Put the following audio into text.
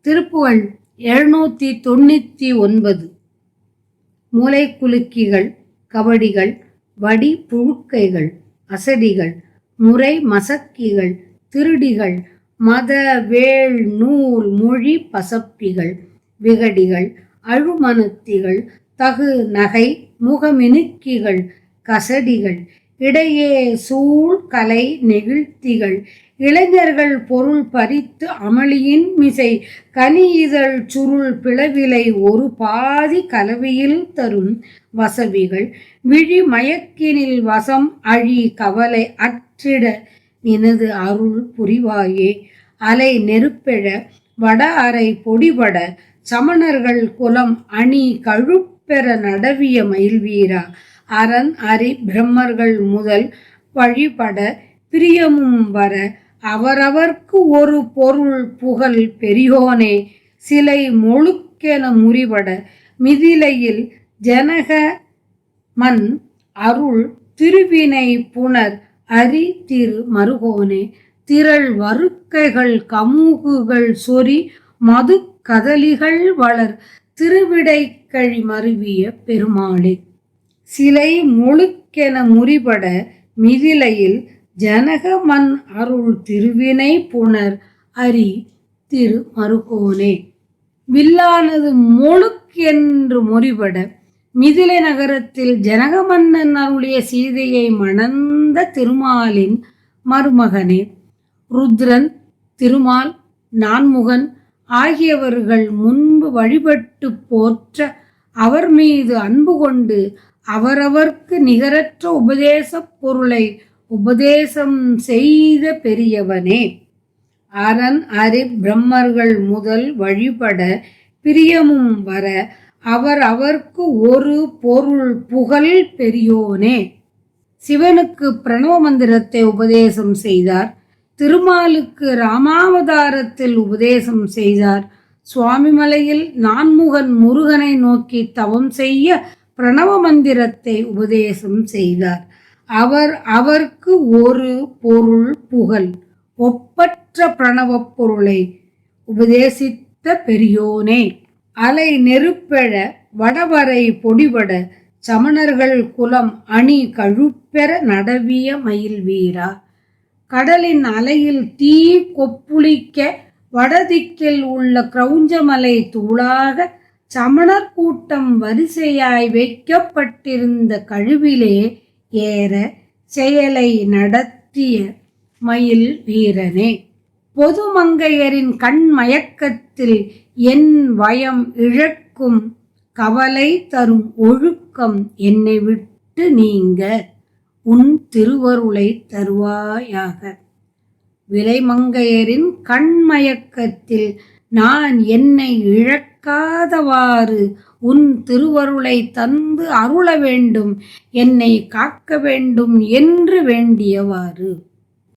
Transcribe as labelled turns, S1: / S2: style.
S1: திருப்புகழ் 799. மூலைக்குலுக்கிகள், கவடிகள், வடி புழுக்கைகள், அசடிகள், முறை மசக்கிகள், திருடிகள், மத வேள் நூல் மொழி பசப்பிகள், விகடிகள், அழுமனத்திகள், தகு நகை முகமினுக்கிகள், கசடிகள், இடையே சூழ் கலை நெகிழ்த்திகள், இளைஞர்கள் பொருள் பறித்து அமளியின் மிசை கனி இதழ் சுருள் பிளவிலை ஒரு பாதி கலவையில் தரும் வசவிகள், விழி மயக்கினில் வசம் அழி கவலை அற்றிட நினது அருள் புரிவாயே. அலை நெருப்பெழ வட அறை பொடிபட சமணர்கள் குலம் அணி கழுப்பெற நடவிய மயில்வீரா, அரண் அரி பிரம்மர்கள் முதல் வழிபட பிரியமும் வர அவரவர்க்கு ஒரு பொருள் புகழ் பெரியோனே. சிலை மொழுக்கென முறிபட மிதிலையில் ஜனக மன் அருள் திருவினை புனர் அரி திரு மருகோனே. திரள் வருக்கைகள் கமுகுகள் சொறி மது கதலிகள் வளர் திருவிடைக்கழி மருவிய பெருமாளே. சிலை மொழுக்கென முறிபட மிதிலையில் ஜனக மன் அருள் திருவினை புனர் அரி திரு மருகோனே. வில்லானது மொழுக்கென்று முறிபட மிதிலை நகரத்தில் ஜனக மன்னன் அருளிய சீதையை மணந்த திருமாலின் மருமகனே. ருத்ரன், திருமால், நான்முகன் ஆகியவர்கள் முன்பு வழிபட்டு போற்ற அவர் மீது அன்பு கொண்டு அவரவர்க்கு நிகரற்ற உபதேசப் பொருளை உபதேசம் செய்த பெரியவனே. அரண் அரி பிரம்மர்கள் முதல் வழிபட பிரியமும் வர அவர் அவர்க்கு ஒரு பொருள் புகழ் பெரியோனே. சிவனுக்கு பிரணவ மந்திரத்தை உபதேசம் செய்தார். திருமாலுக்கு ராமாவதாரத்தில் உபதேசம் செய்தார். சுவாமிமலையில் நான்முகன் முருகனை நோக்கி தவம் செய்ய பிரணவ மந்திரத்தை உபதேசம் செய்தார். அவர் அவர்க்கு ஒரு பொருள் புகழ் ஒப்பற்ற பிரணவப் பொருளை உபதேசித்த பெரியோனே. அலை நெருப்பெழ வடவரை பொடிபட சமணர்கள் குலம் அணி கழுப்பெற நடவிய மயில் வீரா, கடலின் அலையில் தீ கொப்புளிக்க வடதிக்கில் உள்ள கிரௌஞ்சமலை தூளாக சமணர் கூட்டம் வரிசையாய் வைக்கப்பட்டிருந்த கழுவிலே ஏற செயலை நடத்திய மயில் வீரனே. பொதுமங்கையரின் கண் மயக்கத்தில் என் வயம் இழக்கும் கவலை தரும் ஒழுக்கம் என்னை விட்டு நீங்க உன் திருவருளை தருவாயாக. விலைமங்கையரின் கண்மயக்கத்தில் நான் என்னை இழக்காதவாறு உன் திருவருளை தந்து அருள வேண்டும், என்னை காக்க வேண்டும் என்று வேண்டியவாறு.